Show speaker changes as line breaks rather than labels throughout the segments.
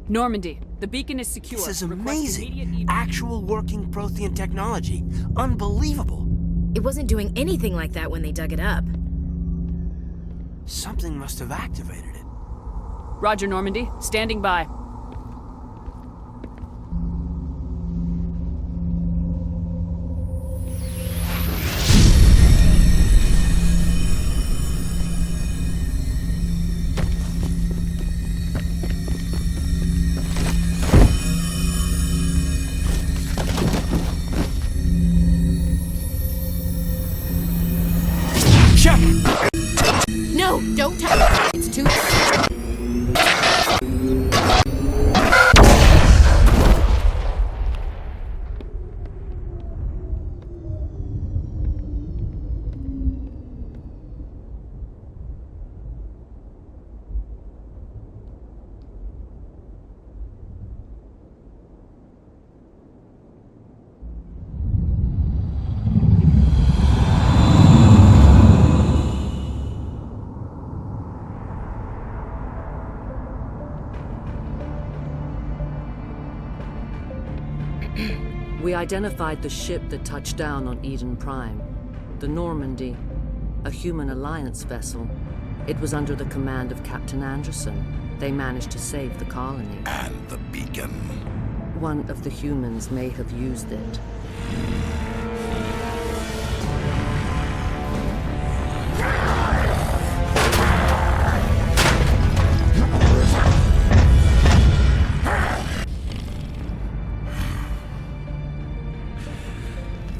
Normandy, the beacon is secure.
This is
Request immediate
amazing. Actual working Prothean technology. Unbelievable.
It wasn't doing anything like that when they dug it up.
Something must have activated it.
Roger, Normandy. Standing by.
No, don't touch it. It's too...
We identified the ship that touched down on Eden Prime. The Normandy, a human alliance vessel. It was under the command of Captain Anderson. They managed to save the colony.
And the beacon.
One of the humans may have used it.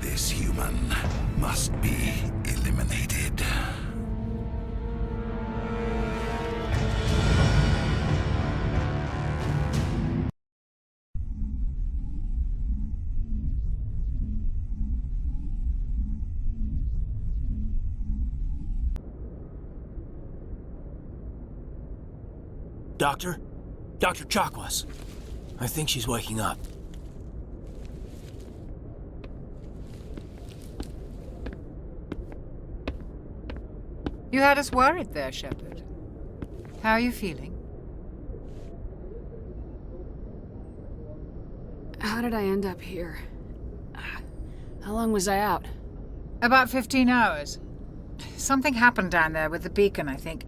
This human must be eliminated.
Doctor? Dr. Chakwas. I think she's waking up.
You had us worried there, Shepard. How are you feeling?
How did I end up here? How long was I out?
About 15 hours. Something happened down there with the beacon, I think.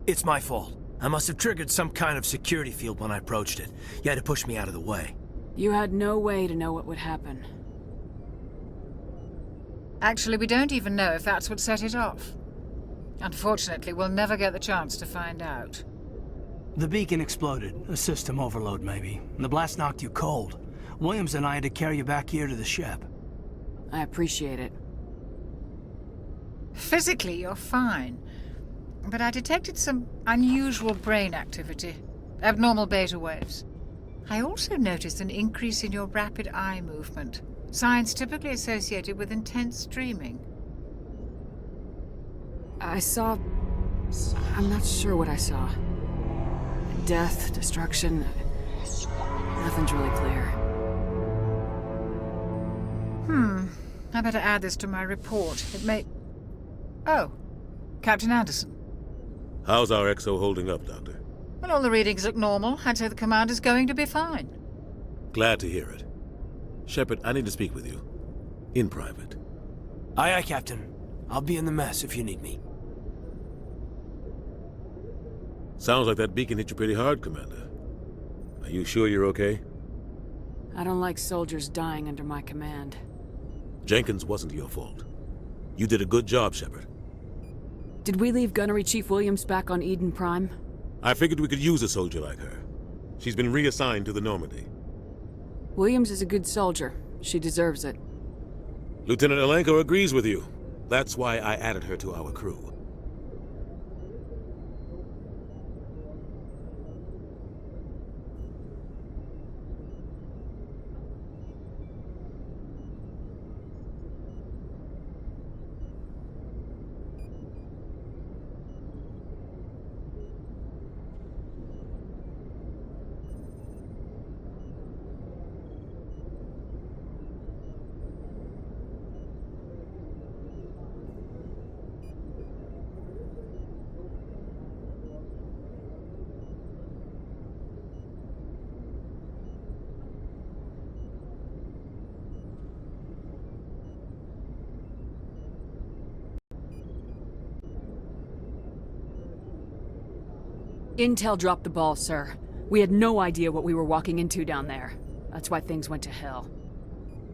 It's my fault. I must have triggered some kind of security field when I approached it. You had to push me out of the way.
You had no way to know what would happen.
Actually, we don't even know if that's what set it off. Unfortunately, we'll never get the chance to find out.
The beacon exploded. A system overload, maybe. The blast knocked you cold. Williams and I had to carry you back here to the ship.
I appreciate it.
Physically, you're fine. But I detected some unusual brain activity. Abnormal beta waves. I also noticed an increase in your rapid eye movement. Signs typically associated with intense dreaming.
I saw... I'm not sure what I saw. Death, destruction... Nothing's really clear.
I better add this to my report. It may... Oh, Captain Anderson.
How's our XO holding up, Doctor?
Well, all the readings look normal. I'd say the commander's going to be fine.
Glad to hear it. Shepard, I need to speak with you. In private.
Aye, aye, Captain. I'll be in the mess if you need me.
Sounds like that beacon hit you pretty hard, Commander. Are you sure you're okay?
I don't like soldiers dying under my command.
Jenkins wasn't your fault. You did a good job, Shepard.
Did we leave Gunnery Chief Williams back on Eden Prime?
I figured we could use a soldier like her. She's been reassigned to the Normandy.
Williams is a good soldier. She deserves it.
Lieutenant Alenko agrees with you. That's why I added her to our crew.
Intel dropped the ball, sir. We had no idea what we were walking into down there. That's why things went to hell.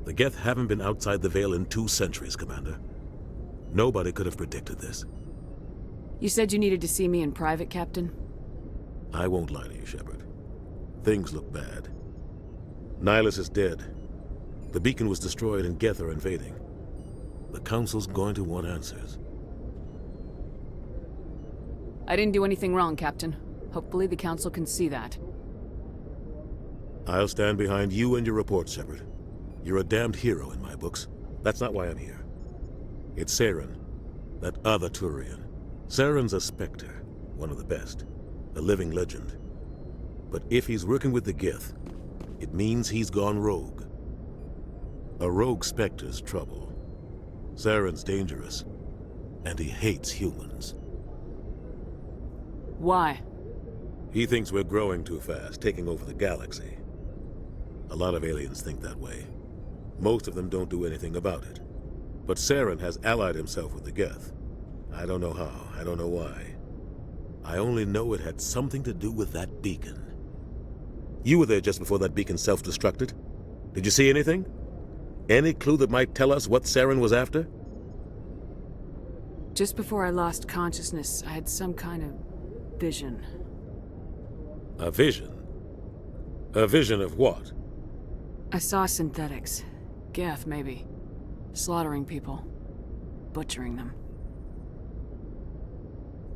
The Geth haven't been outside the Veil in 2 centuries, Commander. Nobody could have predicted this.
You said you needed to see me in private, Captain?
I won't lie to you, Shepard. Things look bad. Nihilus is dead. The beacon was destroyed and Geth are invading. The Council's going to want answers.
I didn't do anything wrong, Captain. Hopefully the Council can see that.
I'll stand behind you and your report, Shepard. You're a damned hero in my books. That's not why I'm here. It's Saren, that other Turian. Saren's a Spectre, one of the best, a living legend. But if he's working with the Geth, it means he's gone rogue. A rogue Spectre's trouble. Saren's dangerous, and he hates humans.
Why?
He thinks we're growing too fast, taking over the galaxy. A lot of aliens think that way. Most of them don't do anything about it. But Saren has allied himself with the Geth. I don't know how, I don't know why. I only know it had something to do with that beacon. You were there just before that beacon self-destructed. Did you see anything? Any clue that might tell us what Saren was after?
Just before I lost consciousness, I had some kind of vision.
A vision? A vision of what?
I saw synthetics. Geth, maybe. Slaughtering people. Butchering them.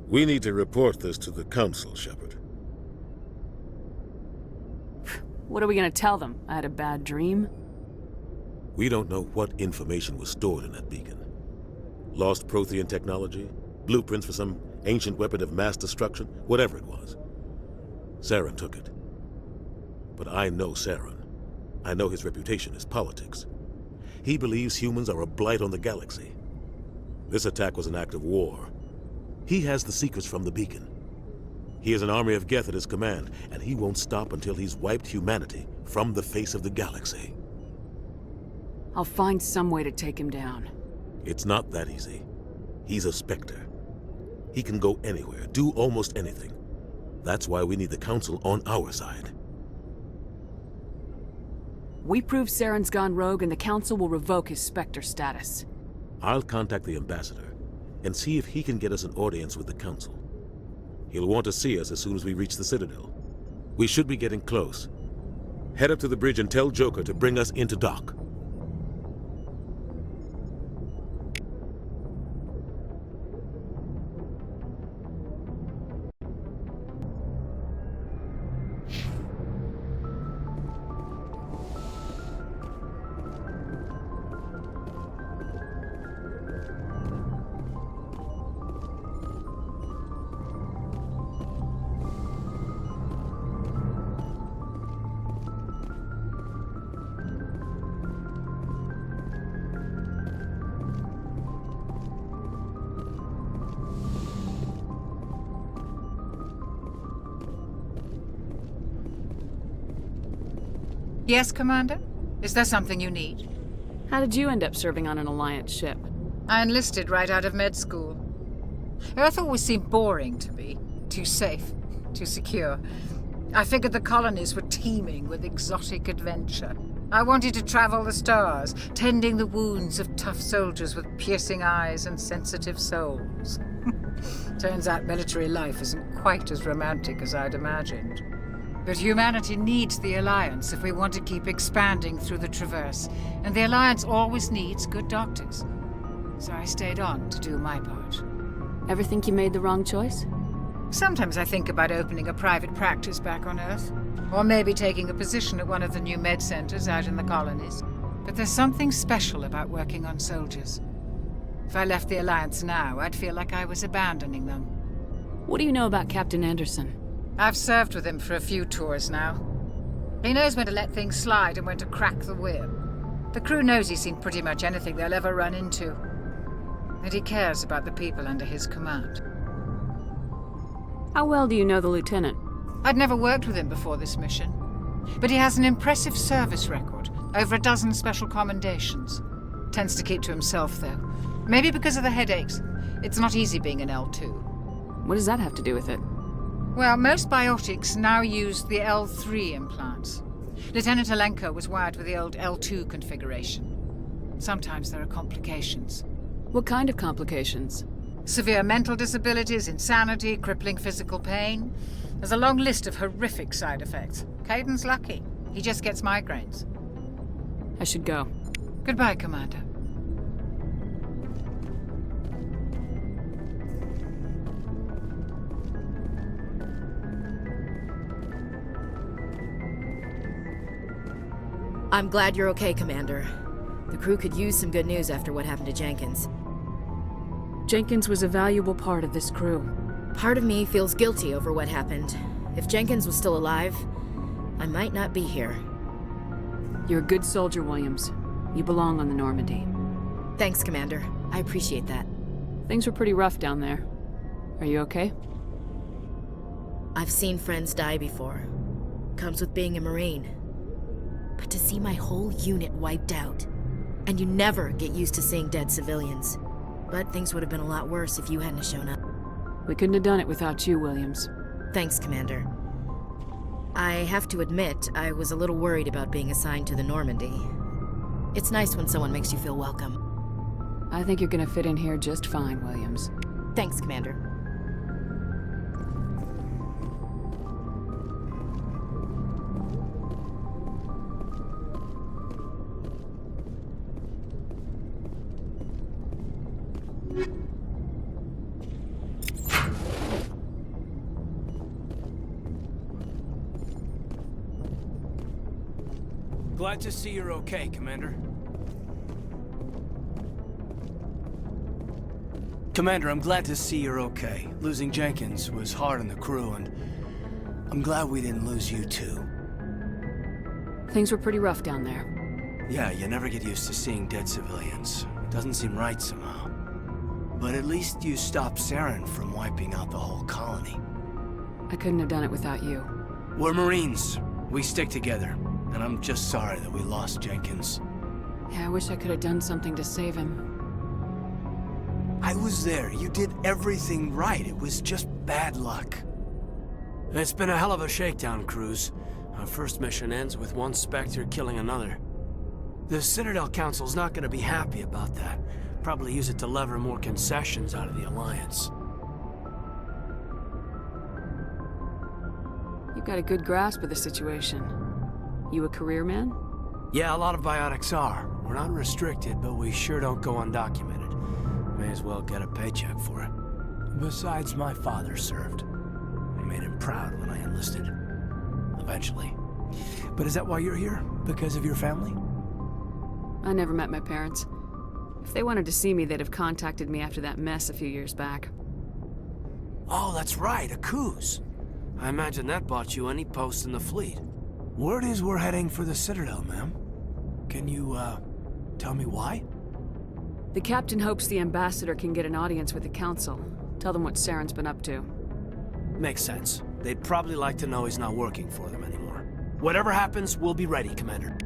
We need to report this to the Council, Shepard.
What are we gonna tell them? I had a bad dream?
We don't know what information was stored in that beacon. Lost Prothean technology? Blueprints for some ancient weapon of mass destruction? Whatever it was. Saren took it. But I know Saren. I know his reputation is politics. He believes humans are a blight on the galaxy. This attack was an act of war. He has the secrets from the beacon. He has an army of Geth at his command, and he won't stop until he's wiped humanity from the face of the galaxy.
I'll find some way to take him down.
It's not that easy. He's a Spectre. He can go anywhere, do almost anything. That's why we need the Council on our side.
We prove Saren's gone rogue and the Council will revoke his Spectre status.
I'll contact the Ambassador and see if he can get us an audience with the Council. He'll want to see us as soon as we reach the Citadel. We should be getting close. Head up to the bridge and tell Joker to bring us into dock.
Yes, Commander? Is there something you need?
How did you end up serving on an Alliance ship?
I enlisted right out of med school. Earth always seemed boring to me. Too safe, too secure. I figured the colonies were teeming with exotic adventure. I wanted to travel the stars, tending the wounds of tough soldiers with piercing eyes and sensitive souls. Turns out military life isn't quite as romantic as I'd imagined. But humanity needs the Alliance if we want to keep expanding through the Traverse, and the Alliance always needs good doctors. So I stayed on to do my part.
Ever think you made the wrong choice?
Sometimes I think about opening a private practice back on Earth, or maybe taking a position at one of the new med centers out in the colonies. But there's something special about working on soldiers. If I left the Alliance now, I'd feel like I was abandoning them.
What do you know about Captain Anderson?
I've served with him for a few tours now. He knows when to let things slide and when to crack the whip. The crew knows he's seen pretty much anything they'll ever run into. And he cares about the people under his command.
How well do you know the lieutenant?
I'd never worked with him before this mission. But he has an impressive service record, over a dozen special commendations. Tends to keep to himself, though. Maybe because of the headaches. It's not easy being an L2.
What does that have to do with it?
Well, most biotics now use the L3 implants. Lieutenant Alenko was wired with the old L2 configuration. Sometimes there are complications.
What kind of complications?
Severe mental disabilities, insanity, crippling physical pain. There's a long list of horrific side effects. Caden's lucky. He just gets migraines.
I should go.
Goodbye, Commander.
I'm glad you're okay, Commander. The crew could use some good news after what happened to Jenkins.
Jenkins was a valuable part of this crew.
Part of me feels guilty over what happened. If Jenkins was still alive, I might not be here.
You're a good soldier, Williams. You belong on the Normandy.
Thanks, Commander. I appreciate that.
Things were pretty rough down there. Are you okay?
I've seen friends die before. Comes with being a Marine. But to see my whole unit wiped out, and you never get used to seeing dead civilians. But things would have been a lot worse if you hadn't shown up.
We couldn't have done it without you, Williams.
Thanks, Commander. I have to admit, I was a little worried about being assigned to the Normandy. It's nice when someone makes you feel welcome.
I think you're gonna fit in here just fine, Williams.
Thanks, Commander.
Glad to see you're okay, Commander. Commander, I'm glad to see you're okay. Losing Jenkins was hard on the crew, and I'm glad we didn't lose you too.
Things were pretty rough down there.
Yeah, you never get used to seeing dead civilians. It doesn't seem right somehow. But at least you stopped Saren from wiping out the whole colony.
I couldn't have done it without you.
We're Marines. We stick together. And I'm just sorry that we lost Jenkins.
Yeah, I wish I could have done something to save him.
I was there. You did everything right. It was just bad luck. It's been a hell of a shakedown, Cruz. Our first mission ends with one Spectre killing another. The Citadel Council's not gonna be happy about that. Probably use it to lever more concessions out of the Alliance.
You've got a good grasp of the situation. You a career man?
Yeah, a lot of biotics are. We're not restricted, but we sure don't go undocumented. May as well get a paycheck for it. Besides, my father served. I made him proud when I enlisted. Eventually. But is that why you're here? Because of your family?
I never met my parents. If they wanted to see me, they'd have contacted me after that mess a few years back.
Oh, that's right, a Coos. I imagine that bought you any post in the fleet. Word is we're heading for the Citadel, ma'am. Can you, tell me why?
The captain hopes the ambassador can get an audience with the council. Tell them what Saren's been up to.
Makes sense. They'd probably like to know he's not working for them anymore. Whatever happens, we'll be ready, Commander.